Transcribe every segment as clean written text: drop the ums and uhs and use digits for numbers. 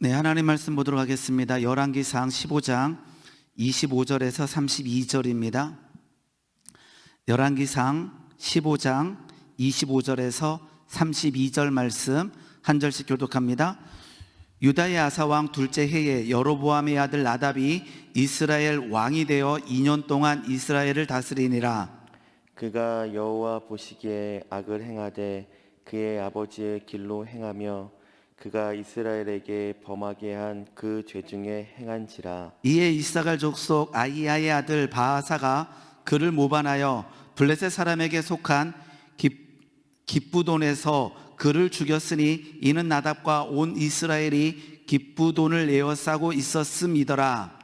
네, 하나님 말씀 보도록 하겠습니다. 열왕기상 15장 25절에서 32절입니다. 열왕기상 15장 25절에서 32절 말씀 한 절씩 교독합니다. 유다의 아사왕 둘째 해에 여로보암의 아들 나답이 이스라엘 왕이 되어 2년 동안 이스라엘을 다스리니라. 그가 여호와 보시기에 악을 행하되 그의 아버지의 길로 행하며 그가 이스라엘에게 범하게 한 그 죄 중에 행한지라. 이에 이사갈 족속 아이야의 아들 바하사가 그를 모반하여 블레셋 사람에게 속한 기쁘돈에서 그를 죽였으니 이는 나답과 온 이스라엘이 기쁘돈을 에워싸고 있었음이더라.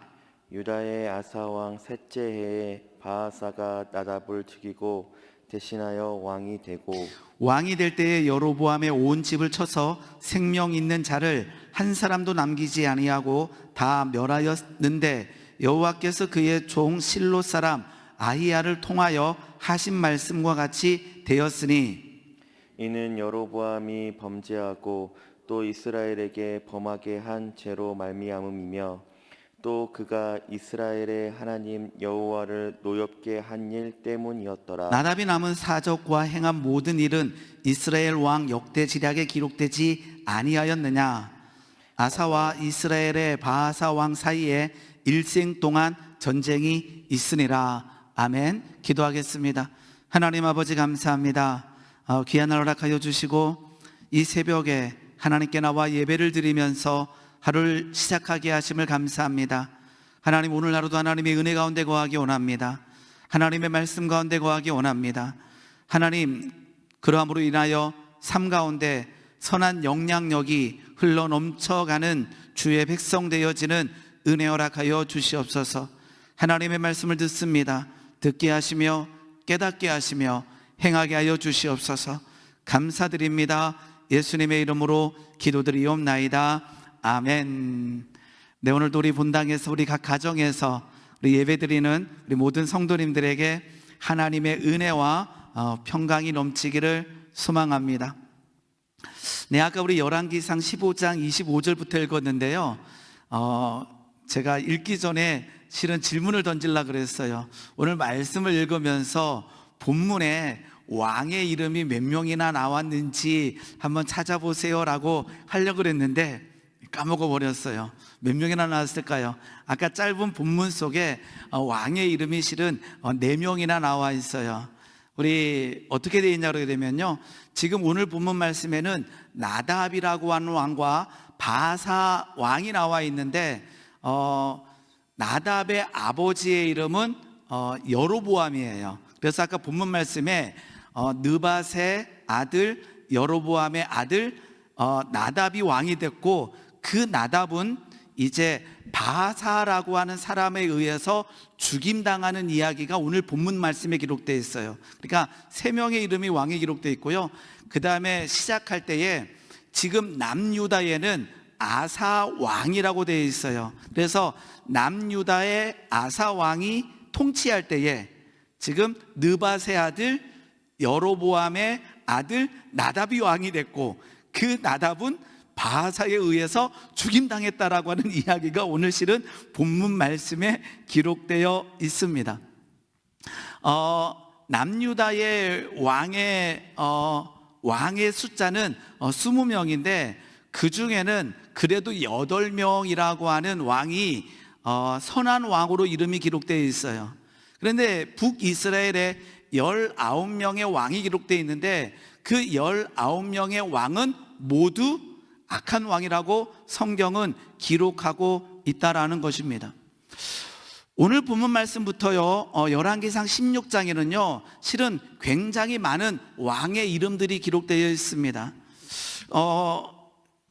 유다의 아사 왕 셋째 해에 바하사가 나답을 죽이고 대신하여 왕이 되고 왕이 될 때에 여로보암의 온 집을 쳐서 생명 있는 자를 한 사람도 남기지 아니하고 다 멸하였는데 여호와께서 그의 종 실로 사람 아히야를 통하여 하신 말씀과 같이 되었으니 이는 여로보암이 범죄하고 또 이스라엘에게 범하게 한 죄로 말미암음이며 또 그가 이스라엘의 하나님 여호와를 노엽게 한 일 때문이었더라. 나답이 남은 사적과 행한 모든 일은 이스라엘 왕 역대 지략에 기록되지 아니하였느냐. 아사와 이스라엘의 바하사 왕 사이에 일생 동안 전쟁이 있으니라. 아멘. 기도하겠습니다. 하나님 아버지 감사합니다. 귀한 날 허락하여 주시고 이 새벽에 하나님께 나와 예배를 드리면서 하루를 시작하게 하심을 감사합니다. 하나님, 오늘 하루도 하나님의 은혜 가운데 거하기 원합니다. 하나님의 말씀 가운데 거하기 원합니다. 하나님, 그러함으로 인하여 삶 가운데 선한 영향력이 흘러 넘쳐가는 주의 백성 되어지는 은혜 허락하여 주시옵소서. 하나님의 말씀을 듣습니다. 듣게 하시며 깨닫게 하시며 행하게 하여 주시옵소서. 감사드립니다. 예수님의 이름으로 기도드리옵나이다. 아멘. 네, 오늘도 우리 본당에서 우리 각 가정에서 우리 예배드리는 우리 모든 성도님들에게 하나님의 은혜와 평강이 넘치기를 소망합니다. 네, 아까 우리 열왕기상 15장 25절부터 읽었는데요. 제가 읽기 전에 실은 질문을 던지려고 그랬어요. 오늘 말씀을 읽으면서 본문에 왕의 이름이 몇 명이나 나왔는지 한번 찾아보세요라고 하려고 그랬는데 까먹어 버렸어요. 몇 명이나 나왔을까요? 아까 짧은 본문 속에 왕의 이름이 실은 4명이나 나와 있어요. 우리 어떻게 되어 있냐고 그러면요, 지금 오늘 본문 말씀에는 나답이라고 하는 왕과 바사 왕이 나와 있는데 나답의 아버지의 이름은 여로보암이에요. 그래서 아까 본문 말씀에 느밧의 아들 여로보암의 아들 나답이 왕이 됐고, 그 나답은 이제 바사라고 하는 사람에 의해서 죽임당하는 이야기가 오늘 본문 말씀에 기록되어 있어요. 그러니까 3명의 이름이 왕에 기록되어 있고요. 그 다음에 시작할 때에 지금 남유다에는 아사 왕이라고 되어 있어요. 그래서 남유다의 아사 왕이 통치할 때에 지금 느밧의 아들 여로보암의 아들 나답이 왕이 됐고, 그 나답은 바하사에 의해서 죽임당했다라고 하는 이야기가 오늘 실은 본문 말씀에 기록되어 있습니다. 남유다의 왕의 숫자는 20명인데 그 중에는 그래도 8명이라고 하는 왕이 선한 왕으로 이름이 기록되어 있어요. 그런데 북이스라엘에 19명의 왕이 기록되어 있는데 그 19명의 왕은 모두 악한 왕이라고 성경은 기록하고 있다라는 것입니다. 오늘 본문 말씀부터요, 열왕기상 16장에는요 실은 굉장히 많은 왕의 이름들이 기록되어 있습니다.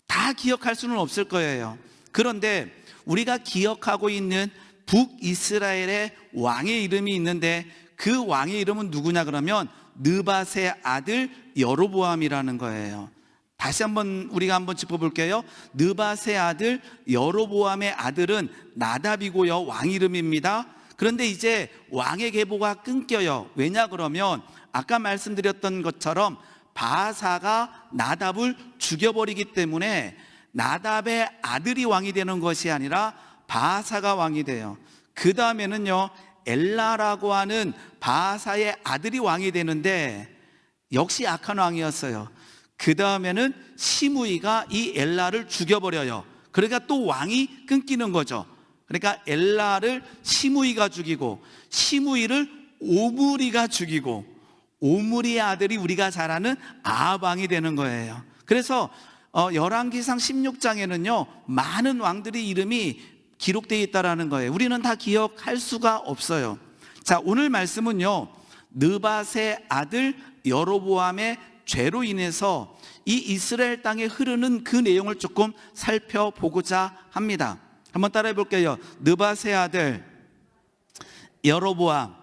다 기억할 수는 없을 거예요. 그런데 우리가 기억하고 있는 북이스라엘의 왕의 이름이 있는데 그 왕의 이름은 누구냐 그러면 느밧의 아들 여로보암이라는 거예요. 다시 한번 우리가 한번 짚어볼게요. 느밧의 아들 여로보암의 아들은 나답이고요, 왕 이름입니다. 그런데 이제 왕의 계보가 끊겨요. 왜냐 그러면 아까 말씀드렸던 것처럼 바사가 나답을 죽여버리기 때문에 나답의 아들이 왕이 되는 것이 아니라 바아사가 왕이 돼요. 그 다음에는요, 엘라라고 하는 바아사의 아들이 왕이 되는데 역시 악한 왕이었어요. 그 다음에는 시므이가 이 엘라를 죽여버려요. 그러니까 또 왕이 끊기는 거죠. 그러니까 엘라를 시므이가 죽이고, 시므이를 오므리가 죽이고, 오므리의 아들이 우리가 잘 아는 아합 왕이 되는 거예요. 그래서 열왕기상 16장에는요 많은 왕들의 이름이 기록되어 있다라는 거예요. 우리는 다 기억할 수가 없어요. 자, 오늘 말씀은요, 느밧의 아들 여로보암의 죄로 인해서 이 이스라엘 땅에 흐르는 그 내용을 조금 살펴보고자 합니다. 한번 따라해 볼게요. 느밧의 아들 여로보암.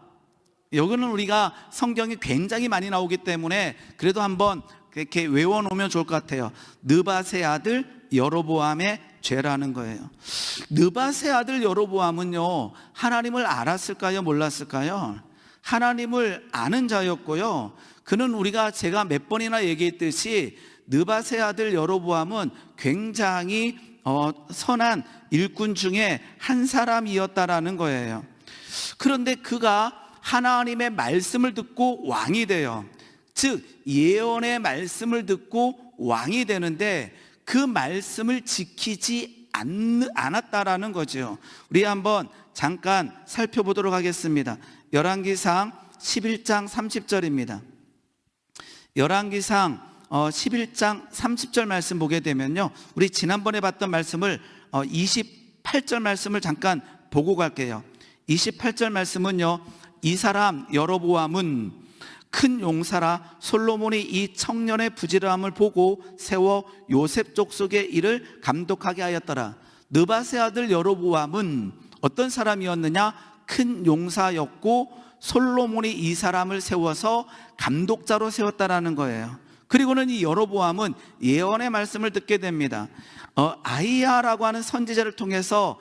여기는 우리가 성경이 굉장히 많이 나오기 때문에 그래도 한번 이렇게 외워놓으면 좋을 것 같아요. 느밧의 아들 여로보암의 죄라는 거예요. 느밧의 아들 여로보암은요, 하나님을 알았을까요, 몰랐을까요? 하나님을 아는 자였고요, 그는 제가 몇 번이나 얘기했듯이 느밧의 아들 여로보암은 굉장히 선한 일꾼 중에 한 사람이었다라는 거예요. 그런데 그가 하나님의 말씀을 듣고 왕이 돼요. 즉 예언의 말씀을 듣고 왕이 되는데 그 말씀을 지키지 않았다라는 거죠. 우리 한번 잠깐 살펴보도록 하겠습니다. 열왕기상 11장 30절입니다. 열왕기상 11장 30절 말씀 보게 되면요, 우리 지난번에 봤던 말씀을 28절 말씀을 잠깐 보고 갈게요. 28절 말씀은요, 이 사람 여로보암은 큰 용사라 솔로몬이 이 청년의 부지런함을 보고 세워 요셉 족속의 일을 감독하게 하였더라. 느밧의 아들 여로보암은 어떤 사람이었느냐? 큰 용사였고 솔로몬이 이 사람을 세워서 감독자로 세웠다라는 거예요. 그리고는 이 여로보암은 예언의 말씀을 듣게 됩니다. 아히야라고 하는 선지자를 통해서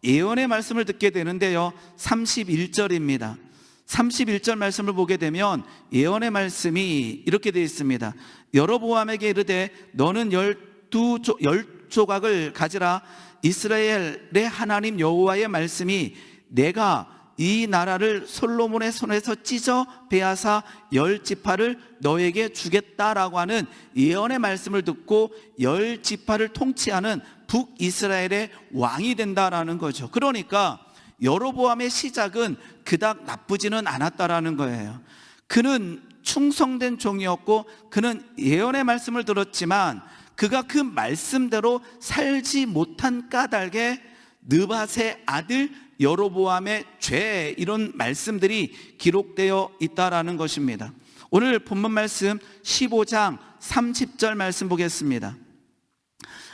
예언의 말씀을 듣게 되는데요, 31절입니다. 31절 말씀을 보게 되면 예언의 말씀이 이렇게 되어 있습니다. 여로보암에게 이르되 너는 12조각을 가지라. 이스라엘의 하나님 여호와의 말씀이 내가 이 나라를 솔로몬의 손에서 찢어 베앗아 10지파를 너에게 주겠다라고 하는 예언의 말씀을 듣고 10지파를 통치하는 북이스라엘의 왕이 된다라는 거죠. 그러니까 여로보암의 시작은 그닥 나쁘지는 않았다라는 거예요. 그는 충성된 종이었고 그는 예언의 말씀을 들었지만 그가 그 말씀대로 살지 못한 까닭에 느밧의 아들 여로보암의 죄, 이런 말씀들이 기록되어 있다라는 것입니다. 오늘 본문 말씀 15장 30절 말씀 보겠습니다.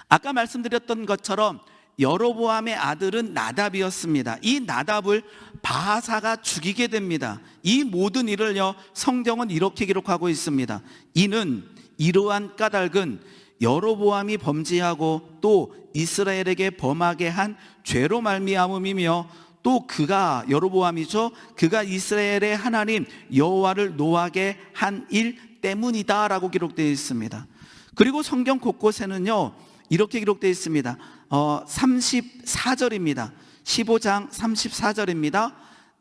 아까 말씀드렸던 것처럼 여로보암의 아들은 나답이었습니다. 이 나답을 바하사가 죽이게 됩니다. 이 모든 일을요, 성경은 이렇게 기록하고 있습니다. 이는 이러한 까닭은 여로보암이 범죄하고 또 이스라엘에게 범하게 한 죄로 말미암음이며 또 그가, 여로보암이죠, 그가 이스라엘의 하나님 여호와를 노하게 한 일 때문이다 라고 기록되어 있습니다. 그리고 성경 곳곳에는요 이렇게 기록되어 있습니다. 34절입니다. 15장 34절입니다.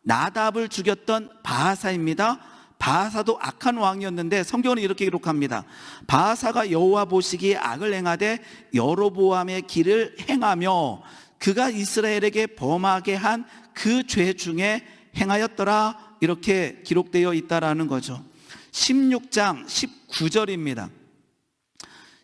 나답을 죽였던 바하사입니다. 바하사도 악한 왕이었는데 성경은 이렇게 기록합니다. 바하사가 여호와 보시기에 악을 행하되 여로보암의 길을 행하며 그가 이스라엘에게 범하게 한 그 죄 중에 행하였더라, 이렇게 기록되어 있다라는 거죠. 16장 19절입니다.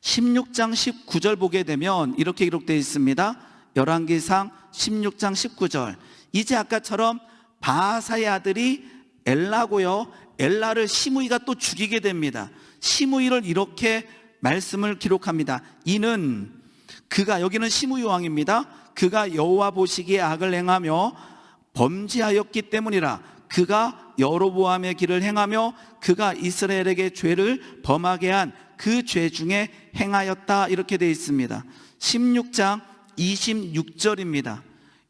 16장 19절 보게 되면 이렇게 기록되어 있습니다. 열왕기상 16장 19절. 이제 아까처럼 바하사의 아들이 엘라고요, 엘라를 시므이가 또 죽이게 됩니다. 시므이를 이렇게 말씀을 기록합니다. 이는 그가, 여기는 시므이 왕입니다. 그가 여호와 보시기에 악을 행하며 범죄하였기 때문이라. 그가 여로보암의 길을 행하며 그가 이스라엘에게 죄를 범하게 한 그 죄 중에 행하였다, 이렇게 되어 있습니다. 16장 26절입니다.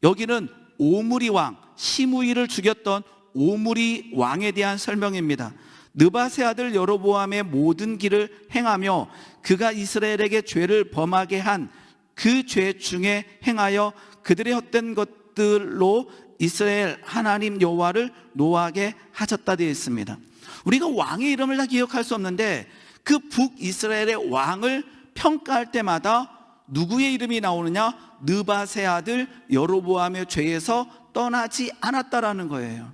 여기는 오므리 왕, 시므이를 죽였던 오므리 왕에 대한 설명입니다. 느밧의 아들 여로보암의 모든 길을 행하며 그가 이스라엘에게 죄를 범하게 한 그 죄 중에 행하여 그들의 헛된 것들로 이스라엘 하나님 여호와를 노하게 하셨다 되어 있습니다. 우리가 왕의 이름을 다 기억할 수 없는데 그 북이스라엘의 왕을 평가할 때마다 누구의 이름이 나오느냐? 느밧의 아들 여로보암의 죄에서 떠나지 않았다라는 거예요.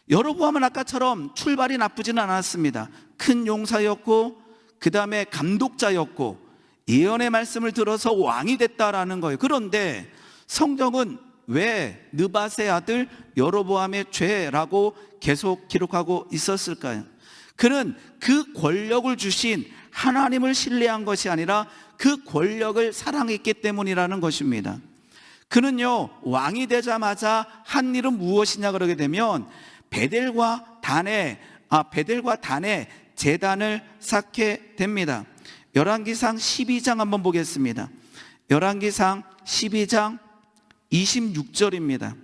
여로보암은 아까처럼 출발이 나쁘지는 않았습니다. 큰 용사였고 그 다음에 감독자였고 예언의 말씀을 들어서 왕이 됐다라는 거예요. 그런데 성경은 왜 느밧의 아들 여로보암의 죄라고 계속 기록하고 있었을까요? 그는 그 권력을 주신 하나님을 신뢰한 것이 아니라 그 권력을 사랑했기 때문이라는 것입니다. 그는요, 왕이 되자마자 한 일은 무엇이냐 그러게 되면 베델과 단에 제단을 쌓게 됩니다. 열왕기상 12장 한번 보겠습니다. 열왕기상 12장 26절입니다.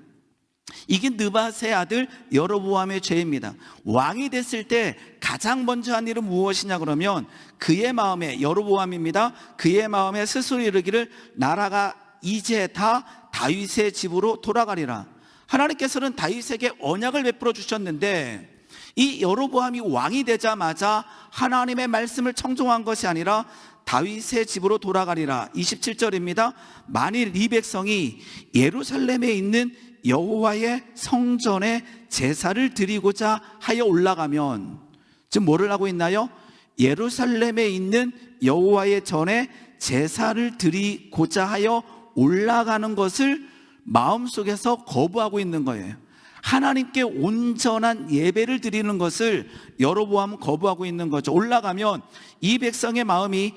이게 느밧의 아들 여로보암의 죄입니다. 왕이 됐을 때 가장 먼저 한 일은 무엇이냐 그러면 그의 마음에, 여로보암입니다, 그의 마음에 스스로 이르기를 나라가 이제 다 다윗의 집으로 돌아가리라. 하나님께서는 다윗에게 언약을 베풀어 주셨는데 이 여로보암이 왕이 되자마자 하나님의 말씀을 청종한 것이 아니라 다윗의 집으로 돌아가리라. 27절입니다. 만일 이 백성이 예루살렘에 있는 여호와의 성전에 제사를 드리고자 하여 올라가면, 지금 뭐를 하고 있나요? 예루살렘에 있는 여호와의 전에 제사를 드리고자 하여 올라가는 것을 마음속에서 거부하고 있는 거예요. 하나님께 온전한 예배를 드리는 것을 여로보암은 거부하고 있는 거죠. 올라가면 이 백성의 마음이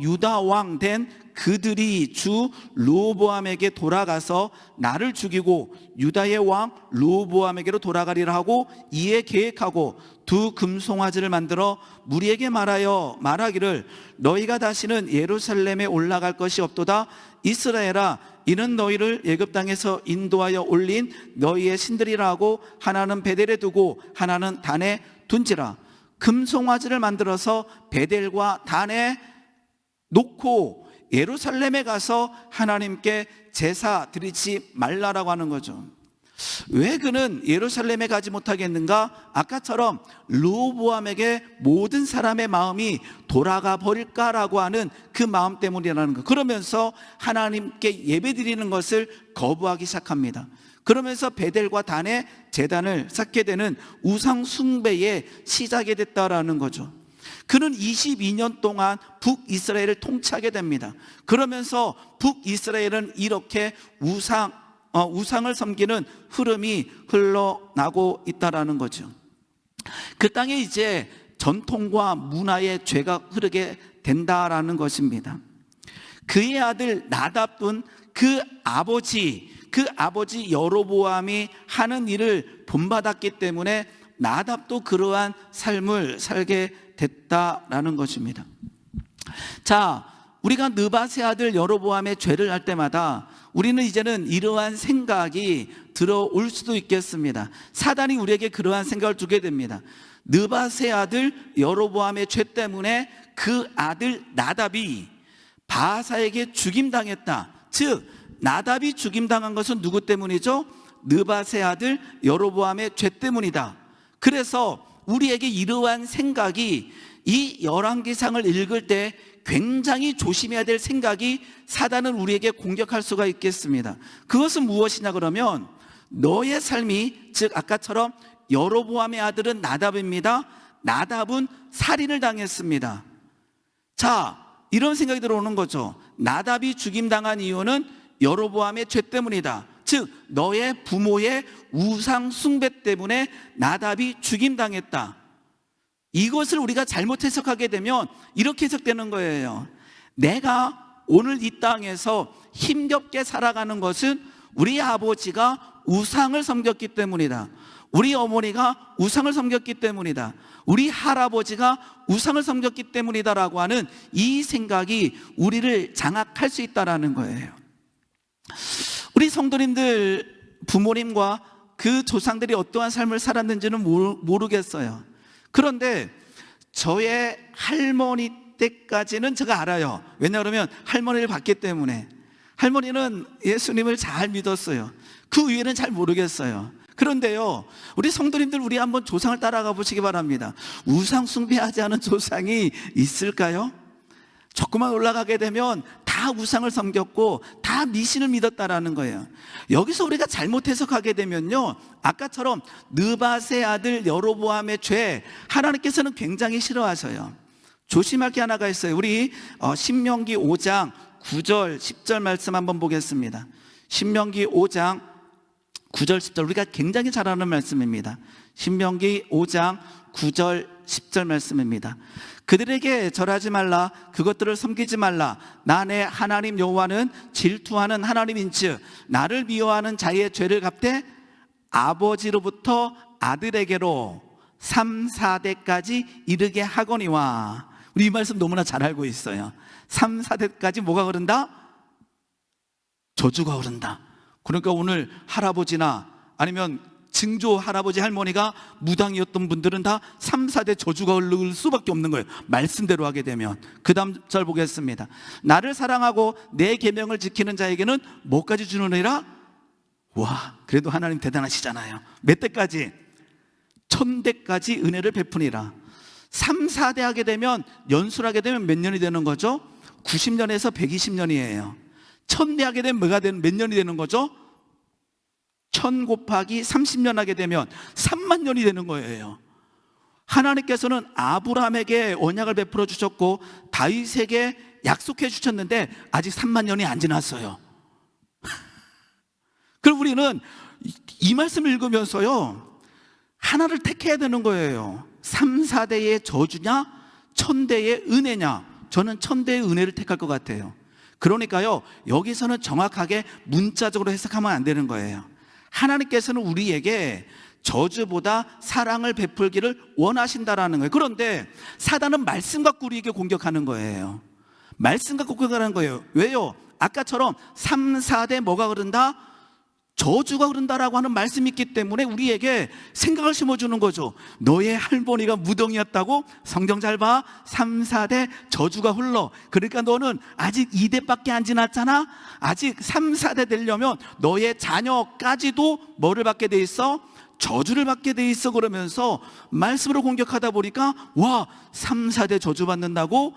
유다 왕 된 그들이 주 르호보암에게 돌아가서 나를 죽이고 유다의 왕 르호보암에게로 돌아가리라 하고 이에 계획하고 두 금송아지를 만들어 무리에게 말하기를 너희가 다시는 예루살렘에 올라갈 것이 없도다. 이스라엘아, 이는 너희를 애굽 땅에서 인도하여 올린 너희의 신들이라 하고 하나는 베델에 두고 하나는 단에 둔지라. 금송아지를 만들어서 베델과 단에 놓고 예루살렘에 가서 하나님께 제사 드리지 말라라고 하는 거죠. 왜 그는 예루살렘에 가지 못하겠는가? 아까처럼 르호보암에게 모든 사람의 마음이 돌아가 버릴까라고 하는 그 마음 때문이라는 거. 그러면서 하나님께 예배드리는 것을 거부하기 시작합니다. 그러면서 베델과 단에 제단을 쌓게 되는 우상 숭배의 시작이 됐다라는 거죠. 그는 22년 동안 북이스라엘을 통치하게 됩니다. 그러면서 북이스라엘은 이렇게 우상을 섬기는 흐름이 흘러나고 있다라는 거죠. 그 땅에 이제 전통과 문화의 죄가 흐르게 된다라는 것입니다. 그의 아들 나답은 그 아버지 여로보암이 하는 일을 본받았기 때문에 나답도 그러한 삶을 살게 됐다라는 것입니다. 자, 우리가 느밧의 아들 여로보암의 죄를 할 때마다 우리는 이제는 이러한 생각이 들어올 수도 있겠습니다. 사단이 우리에게 그러한 생각을 주게 됩니다. 느밧의 아들 여로보암의 죄 때문에 그 아들 나답이 바하사에게 죽임당했다. 즉 나답이 죽임당한 것은 누구 때문이죠? 느밧의 아들 여로보암의 죄 때문이다. 그래서 우리에게 이러한 생각이 이 열왕기상을 읽을 때 굉장히 조심해야 될 생각이 사단은 우리에게 공격할 수가 있겠습니다. 그것은 무엇이냐 그러면 너의 삶이, 즉 아까처럼 여로보암의 아들은 나답입니다. 나답은 살인을 당했습니다. 자, 이런 생각이 들어오는 거죠. 나답이 죽임당한 이유는 여로보암의 죄 때문이다. 즉 너의 부모의 우상 숭배 때문에 나답이 죽임당했다. 이것을 우리가 잘못 해석하게 되면 이렇게 해석되는 거예요. 내가 오늘 이 땅에서 힘겹게 살아가는 것은 우리 아버지가 우상을 섬겼기 때문이다. 우리 어머니가 우상을 섬겼기 때문이다. 우리 할아버지가 우상을 섬겼기 때문이다라고 하는 이 생각이 우리를 장악할 수 있다라는 거예요. 우리 성도님들 부모님과 그 조상들이 어떠한 삶을 살았는지는 모르겠어요. 그런데 저의 할머니 때까지는 제가 알아요. 왜냐하면 할머니를 봤기 때문에. 할머니는 예수님을 잘 믿었어요. 그 위에는 잘 모르겠어요. 그런데요, 우리 성도님들, 우리 한번 조상을 따라가 보시기 바랍니다. 우상 숭배하지 않은 조상이 있을까요? 조금만 올라가게 되면 다 우상을 섬겼고 다 미신을 믿었다라는 거예요. 여기서 우리가 잘못 해석하게 되면요, 아까처럼 느밧의 아들 여로보암의 죄, 하나님께서는 굉장히 싫어하셔요. 조심할 게 하나가 있어요. 우리 신명기 5장 9절 10절 말씀 한번 보겠습니다. 신명기 5장 9절 10절, 우리가 굉장히 잘 아는 말씀입니다. 신명기 5장 9절 10절 말씀입니다. 그들에게 절하지 말라, 그것들을 섬기지 말라. 나 내 하나님 여호와는 질투하는 하나님인즉 나를 미워하는 자의 죄를 갚되 아버지로부터 아들에게로 3, 4대까지 이르게 하거니와. 우리 이 말씀 너무나 잘 알고 있어요. 3, 4대까지 뭐가 흐른다? 저주가 흐른다. 그러니까 오늘 할아버지나 아니면 증조 할아버지 할머니가 무당이었던 분들은 다 3, 4대 저주가 흐를 수밖에 없는 거예요. 말씀대로 하게 되면. 그 다음 절 보겠습니다. 나를 사랑하고 내 계명을 지키는 자에게는 뭐까지 주느니라? 와, 그래도 하나님 대단하시잖아요. 몇 대까지? 1000대까지 은혜를 베푸니라. 3, 4대 하게 되면, 연수하게 되면 몇 년이 되는 거죠? 90년에서 120년이에요 1000대 하게 되면 몇 년이 되는 거죠? 1000 곱하기 30년 하게 되면 3만 년이 되는 거예요. 하나님께서는 아브라함에게 언약을 베풀어 주셨고 다윗에게 약속해 주셨는데 아직 3만 년이 안 지났어요. 그럼 우리는 이 말씀을 읽으면서요, 하나를 택해야 되는 거예요. 3, 4대의 저주냐 1000대의 은혜냐. 저는 1000대의 은혜를 택할 것 같아요. 그러니까요, 여기서는 정확하게 문자적으로 해석하면 안 되는 거예요. 하나님께서는 우리에게 저주보다 사랑을 베풀기를 원하신다라는 거예요. 그런데 사단은 말씀 갖고 우리에게 공격하는 거예요. 말씀 갖고 공격하는 거예요. 왜요? 아까처럼 3, 4대 뭐가 흐른다? 저주가 흐른다라고 하는 말씀이 있기 때문에 우리에게 생각을 심어주는 거죠. 너의 할머니가 무덤이었다고? 성경 잘 봐. 3, 4대 저주가 흘러. 그러니까 너는 아직 2대밖에 안 지났잖아. 아직 3, 4대 되려면 너의 자녀까지도 뭐를 받게 돼 있어? 저주를 받게 돼 있어. 그러면서 말씀으로 공격하다 보니까 와, 3, 4대 저주 받는다고?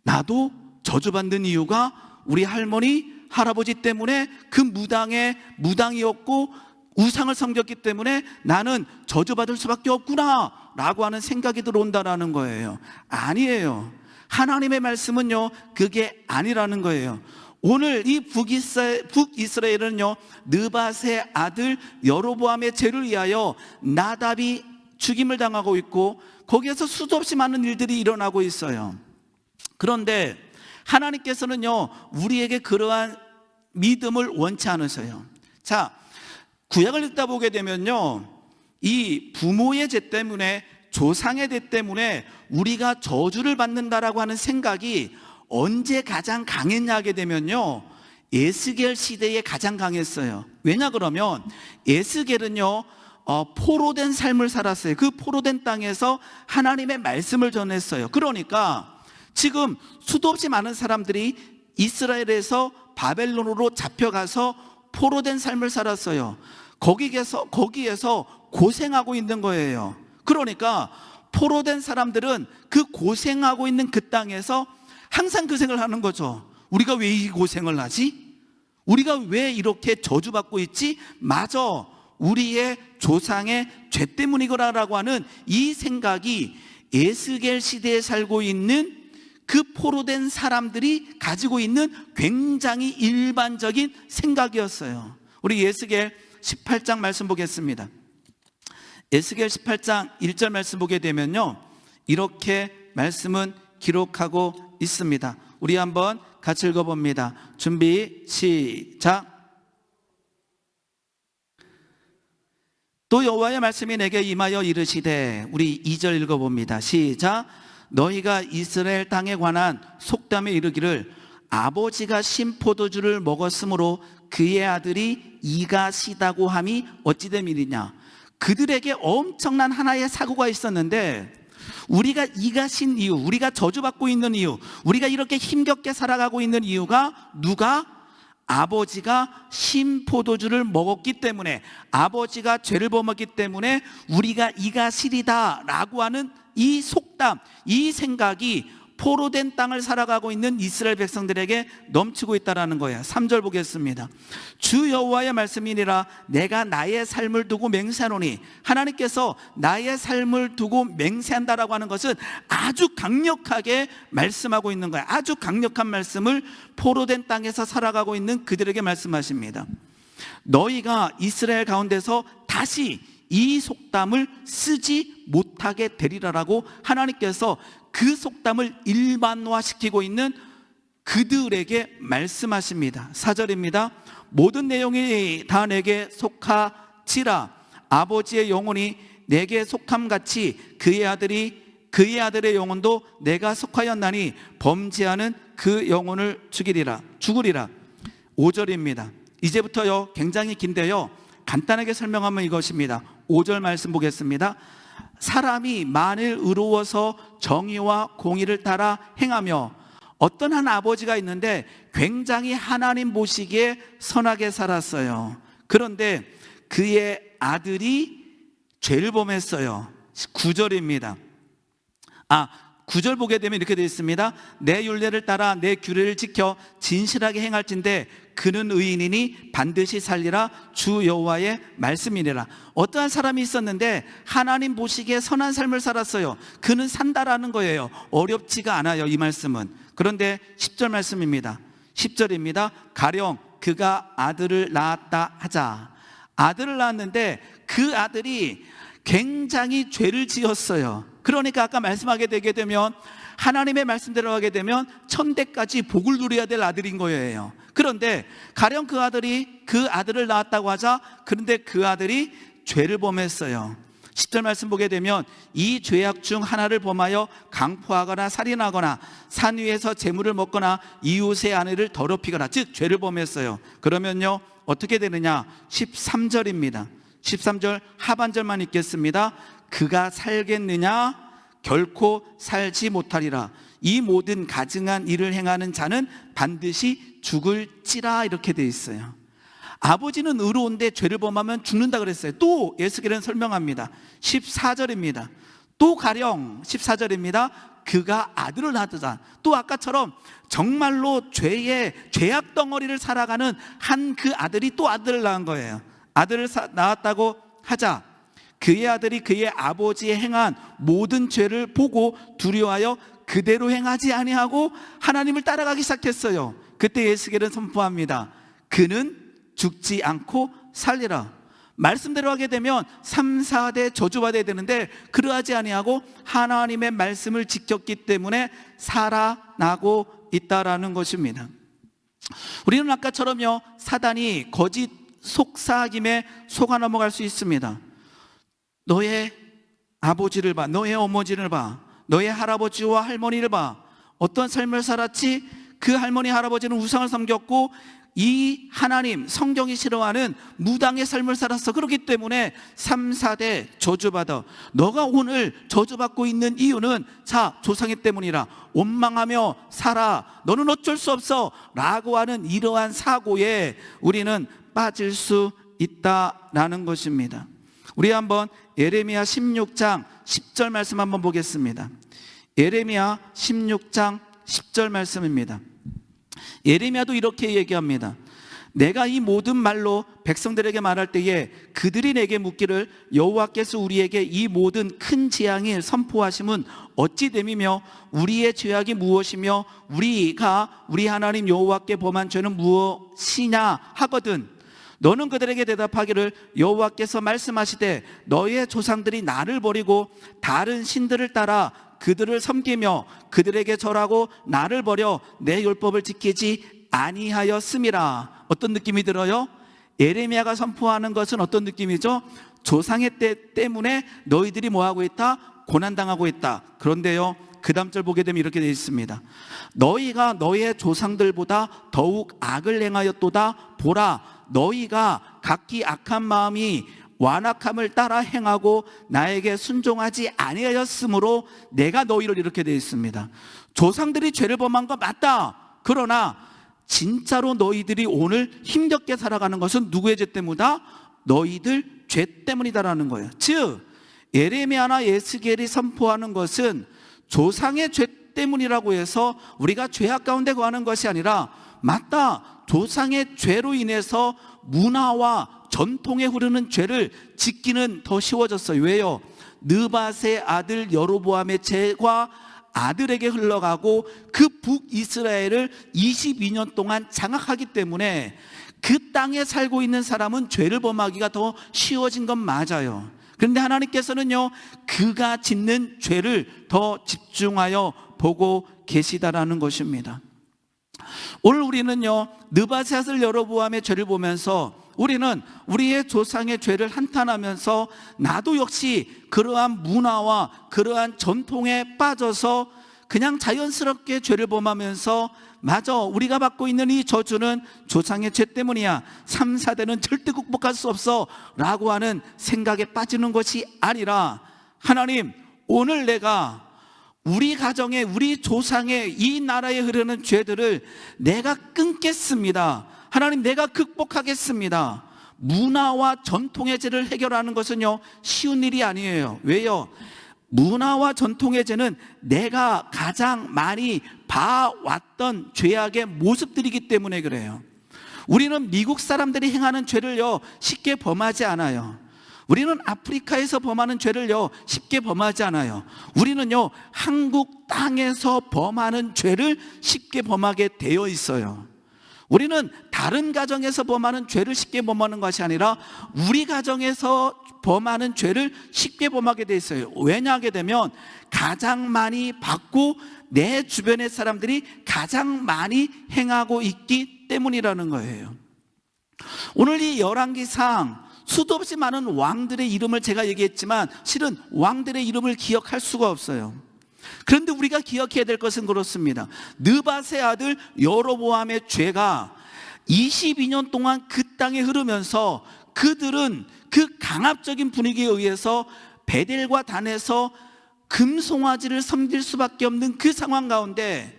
나도 저주 받는 이유가 우리 할머니 할아버지 때문에 그 무당이었고 우상을 섬겼기 때문에 나는 저주받을 수밖에 없구나 라고 하는 생각이 들어온다라는 거예요. 아니에요. 하나님의 말씀은요, 그게 아니라는 거예요. 오늘 이 북이스라엘은요, 느밧의 아들 여로보암의 죄를 위하여 나답이 죽임을 당하고 있고 거기에서 수도 없이 많은 일들이 일어나고 있어요. 그런데 하나님께서는요, 우리에게 그러한 믿음을 원치 않으세요. 자, 구약을 읽다 보게 되면요, 이 부모의 죄 때문에, 조상의 죄 때문에 우리가 저주를 받는다라고 하는 생각이 언제 가장 강했냐 하게 되면요, 에스겔 시대에 가장 강했어요. 왜냐 그러면 에스겔은요, 포로된 삶을 살았어요. 그 포로된 땅에서 하나님의 말씀을 전했어요. 그러니까 지금 수도 없이 많은 사람들이 이스라엘에서 바벨론으로 잡혀가서 포로된 삶을 살았어요. 거기에서 고생하고 있는 거예요. 그러니까 포로된 사람들은 그 고생하고 있는 그 땅에서 항상 그 생각을 하는 거죠. 우리가 왜 이 고생을 하지? 우리가 왜 이렇게 저주받고 있지? 맞아, 우리의 조상의 죄 때문이거라라고 하는 이 생각이 에스겔 시대에 살고 있는 그 포로된 사람들이 가지고 있는 굉장히 일반적인 생각이었어요. 우리 에스겔 18장 말씀 보겠습니다. 에스겔 18장 1절 말씀 보게 되면요, 이렇게 말씀은 기록하고 있습니다. 우리 한번 같이 읽어봅니다. 준비 시작. 또 여호와의 말씀이 내게 임하여 이르시되, 우리 2절 읽어봅니다. 시작. 너희가 이스라엘 땅에 관한 속담에 이르기를 아버지가 신 포도주를 먹었으므로 그의 아들이 이가 시다고 함이 어찌 됨이냐. 그들에게 엄청난 하나의 사고가 있었는데, 우리가 이가 신 이유, 우리가 저주받고 있는 이유, 우리가 이렇게 힘겹게 살아가고 있는 이유가 누가? 아버지가 신포도주를 먹었기 때문에, 아버지가 죄를 범했기 때문에 우리가 이가 시리다라고 하는 이 속담, 이 생각이 포로된 땅을 살아가고 있는 이스라엘 백성들에게 넘치고 있다는 거예요. 3절 보겠습니다. 주 여호와의 말씀이니라. 내가 나의 삶을 두고 맹세하노니. 하나님께서 나의 삶을 두고 맹세한다라고 하는 것은 아주 강력하게 말씀하고 있는 거예요. 아주 강력한 말씀을 포로된 땅에서 살아가고 있는 그들에게 말씀하십니다. 너희가 이스라엘 가운데서 다시 이 속담을 쓰지 못하게 되리라라고 하나님께서 그 속담을 일반화시키고 있는 그들에게 말씀하십니다. 4절입니다. 모든 내용이 다 내게 속하지라. 아버지의 영혼이 내게 속함같이 그의 아들의 영혼도 내가 속하였나니 범죄하는 그 영혼을 죽으리라. 5절입니다. 이제부터요, 굉장히 긴데요, 간단하게 설명하면 이것입니다. 5절 말씀 보겠습니다. 사람이 만일 의로워서 정의와 공의를 따라 행하며, 어떤 한 아버지가 있는데 굉장히 하나님 보시기에 선하게 살았어요. 그런데 그의 아들이 죄를 범했어요. 9절입니다. 9절 보게 되면 이렇게 되어 있습니다. 내 율례를 따라 내 규례를 지켜 진실하게 행할진대 그는 의인이니 반드시 살리라. 주 여호와의 말씀이니라. 어떠한 사람이 있었는데 하나님 보시기에 선한 삶을 살았어요. 그는 산다라는 거예요. 어렵지가 않아요, 이 말씀은. 그런데 10절 말씀입니다. 10절입니다. 가령 그가 아들을 낳았다 하자. 아들을 낳았는데 그 아들이 굉장히 죄를 지었어요. 그러니까 아까 말씀하게 되게 되면, 하나님의 말씀대로 하게 되면 천대까지 복을 누려야 될 아들인 거예요. 그런데 가령 그 아들을 낳았다고 하자. 그런데 그 아들이 죄를 범했어요. 10절 말씀 보게 되면 이 죄악 중 하나를 범하여 강포하거나 살인하거나 산 위에서 재물을 먹거나 이웃의 아내를 더럽히거나, 즉 죄를 범했어요. 그러면요, 어떻게 되느냐? 13절입니다. 13절 하반절만 읽겠습니다. 그가 살겠느냐? 결코 살지 못하리라. 이 모든 가증한 일을 행하는 자는 반드시 죽을지라. 이렇게 되어 있어요. 아버지는 의로운데 죄를 범하면 죽는다 그랬어요. 또 예수께서는 설명합니다. 14절입니다. 또 가령 14절입니다. 그가 아들을 낳았다. 또 아까처럼 정말로 죄악 덩어리를 살아가는 한 그 아들이 또 아들을 낳은 거예요. 아들을 낳았다고 하자. 그의 아들이 그의 아버지의 행한 모든 죄를 보고 두려워하여 그대로 행하지 아니하고 하나님을 따라가기 시작했어요. 그때 예수께서는 선포합니다. 그는 죽지 않고 살리라. 말씀대로 하게 되면 3, 4대 저주받아야 되는데 그러하지 아니하고 하나님의 말씀을 지켰기 때문에 살아나고 있다라는 것입니다. 우리는 아까처럼요, 사단이 거짓 속삭임에 속아 넘어갈 수 있습니다. 너의 아버지를 봐, 너의 어머니를 봐, 너의 할아버지와 할머니를 봐. 어떤 삶을 살았지? 그 할머니 할아버지는 우상을 섬겼고 이 하나님, 성경이 싫어하는 무당의 삶을 살았어. 그렇기 때문에 3, 4대 저주받아. 너가 오늘 저주받고 있는 이유는 조상의 때문이라. 원망하며 살아. 너는 어쩔 수 없어 라고 하는 이러한 사고에 우리는 빠질 수 있다라는 것입니다. 우리 한번 예레미야 16장 10절 말씀 한번 보겠습니다. 예레미야 16장 10절 말씀입니다. 예레미야도 이렇게 얘기합니다. 내가 이 모든 말로 백성들에게 말할 때에 그들이 내게 묻기를 여호와께서 우리에게 이 모든 큰 재앙을 선포하심은 어찌 됨이며 우리의 죄악이 무엇이며 우리가 우리 하나님 여호와께 범한 죄는 무엇이냐 하거든. 너는 그들에게 대답하기를 여호와께서 말씀하시되 너의 조상들이 나를 버리고 다른 신들을 따라 그들을 섬기며 그들에게 절하고 나를 버려 내 율법을 지키지 아니하였음이라. 어떤 느낌이 들어요? 예레미야가 선포하는 것은 어떤 느낌이죠? 조상의 때 때문에 너희들이 뭐하고 있다? 고난당하고 있다. 그런데요, 그 다음 절 보게 되면 이렇게 되어 있습니다. 너희가 너의 조상들보다 더욱 악을 행하였도다. 보라, 너희가 각기 악한 마음이 완악함을 따라 행하고 나에게 순종하지 아니하였으므로 내가 너희를, 이렇게 되어 있습니다. 조상들이 죄를 범한 거 맞다. 그러나 진짜로 너희들이 오늘 힘겹게 살아가는 것은 누구의 죄 때문이다? 너희들 죄 때문이다라는 거예요. 즉 예레미야나 예스겔이 선포하는 것은 조상의 죄 때문이라고 해서 우리가 죄악 가운데 거하는 것이 아니라, 맞다, 조상의 죄로 인해서 문화와 전통에 흐르는 죄를 짓기는 더 쉬워졌어요. 왜요? 느밧의 아들 여로보암의 죄가 아들에게 흘러가고 그 북이스라엘을 22년 동안 장악하기 때문에 그 땅에 살고 있는 사람은 죄를 범하기가 더 쉬워진 건 맞아요. 그런데 하나님께서는요, 그가 짓는 죄를 더 집중하여 보고 계시다라는 것입니다. 오늘 우리는요, 느밧의 아들 여로보암의 죄를 보면서 우리는 우리의 조상의 죄를 한탄하면서 나도 역시 그러한 문화와 그러한 전통에 빠져서 그냥 자연스럽게 죄를 범하면서, 맞아, 우리가 받고 있는 이 저주는 조상의 죄 때문이야, 3, 4대는 절대 극복할 수 없어 라고 하는 생각에 빠지는 것이 아니라, 하나님, 오늘 내가 우리 가정에, 우리 조상의 이 나라에 흐르는 죄들을 내가 끊겠습니다. 하나님, 내가 극복하겠습니다. 문화와 전통의 죄를 해결하는 것은요, 쉬운 일이 아니에요. 왜요? 문화와 전통의 죄는 내가 가장 많이 봐왔던 죄악의 모습들이기 때문에 그래요. 우리는 미국 사람들이 행하는 죄를요, 쉽게 범하지 않아요. 우리는 아프리카에서 범하는 죄를요, 쉽게 범하지 않아요. 우리는요, 한국 땅에서 범하는 죄를 쉽게 범하게 되어 있어요. 우리는 다른 가정에서 범하는 죄를 쉽게 범하는 것이 아니라 우리 가정에서 범하는 죄를 쉽게 범하게 돼 있어요. 왜냐하게 되면 가장 많이 받고 내 주변의 사람들이 가장 많이 행하고 있기 때문이라는 거예요. 오늘 이 열왕기상 수도 없이 많은 왕들의 이름을 제가 얘기했지만 실은 왕들의 이름을 기억할 수가 없어요. 그런데 우리가 기억해야 될 것은 그렇습니다. 느밧의 아들 여로보암의 죄가 22년 동안 그 땅에 흐르면서 그들은 그 강압적인 분위기에 의해서 베델과 단에서 금송아지를 섬길 수밖에 없는 그 상황 가운데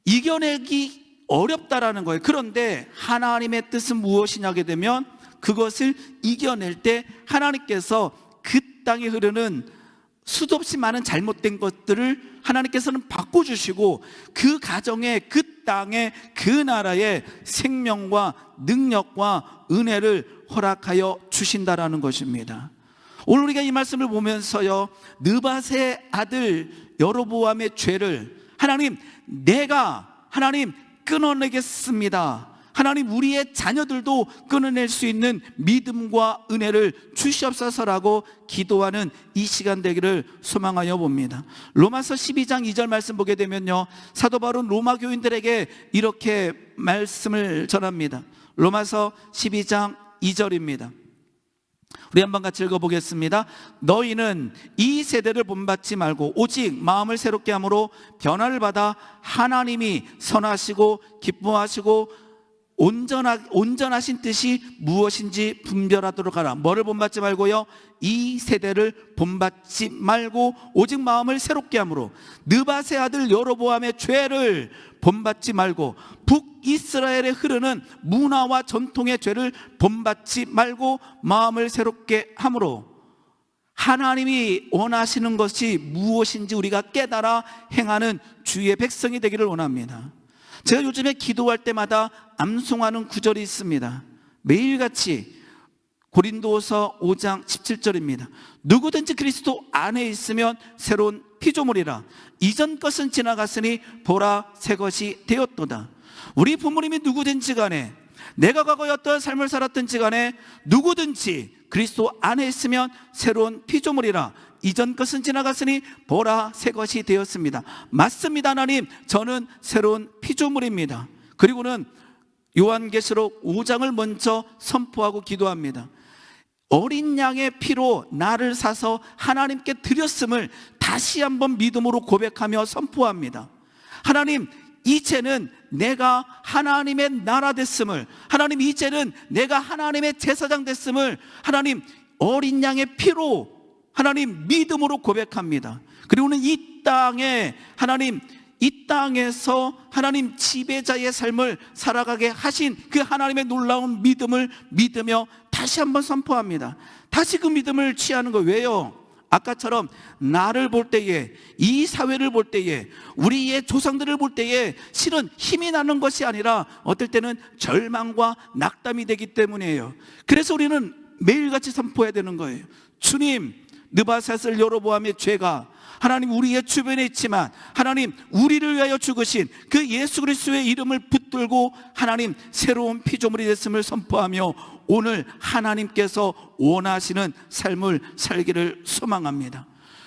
이겨내기 어렵다라는 거예요. 그런데 하나님의 뜻은 무엇이냐게 되면 그것을 이겨낼 때 하나님께서 그 땅에 흐르는 수도 없이 많은 잘못된 것들을 하나님께서는 바꿔주시고 그 가정에, 그 땅에, 그 나라에 생명과 능력과 은혜를 허락하여 주신다라는 것입니다. 오늘 우리가 이 말씀을 보면서요, 느밧의 아들 여로보암의 죄를 하나님, 내가 하나님 끊어내겠습니다. 하나님, 우리의 자녀들도 끊어낼 수 있는 믿음과 은혜를 주시옵소서라고 기도하는 이 시간 되기를 소망하여 봅니다. 로마서 12장 2절 말씀 보게 되면요, 사도 바울은 로마 교인들에게 이렇게 말씀을 전합니다. 로마서 12장 2절입니다. 우리 한번 같이 읽어보겠습니다. 너희는 이 세대를 본받지 말고 오직 마음을 새롭게 함으로 변화를 받아 하나님이 선하시고 기뻐하시고 온전하신 뜻이 무엇인지 분별하도록 하라. 뭐를 본받지 말고요? 이 세대를 본받지 말고 오직 마음을 새롭게 함으로 느밧의 아들 여로보암의 죄를 본받지 말고 북이스라엘에 흐르는 문화와 전통의 죄를 본받지 말고 마음을 새롭게 함으로 하나님이 원하시는 것이 무엇인지 우리가 깨달아 행하는 주의 백성이 되기를 원합니다. 제가 요즘에 기도할 때마다 암송하는 구절이 있습니다. 매일같이 고린도서 5장 17절입니다. 누구든지 그리스도 안에 있으면 새로운 피조물이라. 이전 것은 지나갔으니 보라 새 것이 되었도다. 우리 부모님이 누구든지 간에, 내가 과거에 어떤 삶을 살았든지 간에 누구든지 그리스도 안에 있으면 새로운 피조물이라. 이전 것은 지나갔으니 보라 새 것이 되었습니다. 맞습니다. 하나님, 저는 새로운 피조물입니다. 그리고는 요한계시록 5장을 먼저 선포하고 기도합니다. 어린 양의 피로 나를 사서 하나님께 드렸음을 다시 한번 믿음으로 고백하며 선포합니다. 하나님, 이제는 내가 하나님의 나라 됐음을, 하나님, 이제는 내가 하나님의 제사장 됐음을 하나님 어린 양의 피로 하나님 믿음으로 고백합니다. 그리고는 이 땅에 하나님 이 땅에서 하나님 지배자의 삶을 살아가게 하신 그 하나님의 놀라운 믿음을 믿으며 다시 한번 선포합니다. 다시 그 믿음을 취하는 거. 왜요? 아까처럼 나를 볼 때에, 이 사회를 볼 때에, 우리의 조상들을 볼 때에 실은 힘이 나는 것이 아니라 어떨 때는 절망과 낙담이 되기 때문이에요. 그래서 우리는 매일같이 선포해야 되는 거예요. 주님, 느바셋을 여로보암의 죄가 하나님 우리의 주변에 있지만 하나님 우리를 위하여 죽으신 그 예수 그리스도의 이름을 붙들고 하나님 새로운 피조물이 됐음을 선포하며 오늘 하나님께서 원하시는 삶을 살기를 소망합니다.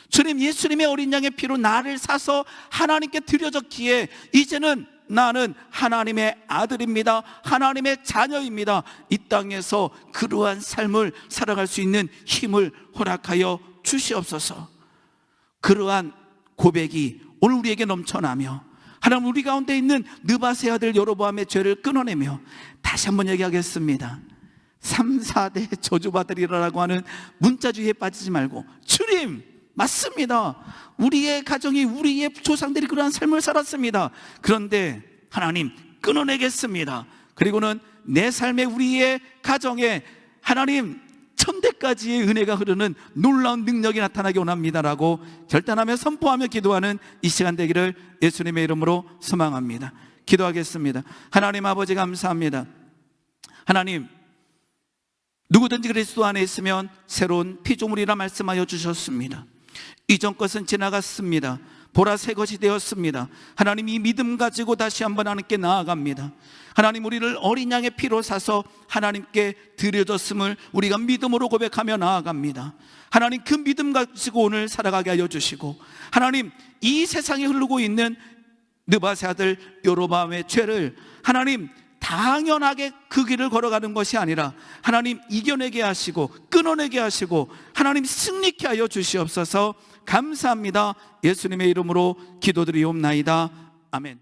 주님, 예수님의 어린 양의 피로 나를 사서 하나님께 드려졌기에 이제는 나는 하나님의 아들입니다. 하나님의 자녀입니다. 이 땅에서 그러한 삶을 살아갈 수 있는 힘을 허락하여 주시옵소서. 그러한 고백이 오늘 우리에게 넘쳐나며 하나님 우리 가운데 있는 느바세 아들 여로보암의 죄를 끊어내며 다시 한번 얘기하겠습니다. 3, 4대 저주받으리라고 하는 문자주의에 빠지지 말고 주님, 맞습니다. 우리의 가정이, 우리의 조상들이 그러한 삶을 살았습니다. 그런데 하나님 끊어내겠습니다. 그리고는 내 삶에, 우리의 가정에 하나님 천대까지의 은혜가 흐르는 놀라운 능력이 나타나기 원합니다라고 결단하며 선포하며 기도하는 이 시간 되기를 예수님의 이름으로 소망합니다. 기도하겠습니다. 하나님 아버지 감사합니다. 하나님, 누구든지 그리스도 안에 있으면 새로운 피조물이라 말씀하여 주셨습니다. 이전 것은 지나갔습니다. 보라 새 것이 되었습니다. 하나님, 이 믿음 가지고 다시 한번 하나님께 나아갑니다. 하나님, 우리를 어린 양의 피로 사서 하나님께 드려졌음을 우리가 믿음으로 고백하며 나아갑니다. 하나님, 그 믿음 가지고 오늘 살아가게 하여 주시고 하나님, 이 세상에 흐르고 있는 느바세 아들 여로보암의 죄를 하나님 당연하게 그 길을 걸어가는 것이 아니라 하나님 이겨내게 하시고 끊어내게 하시고 하나님 승리케 하여 주시옵소서. 감사합니다. 예수님의 이름으로 기도드리옵나이다. 아멘.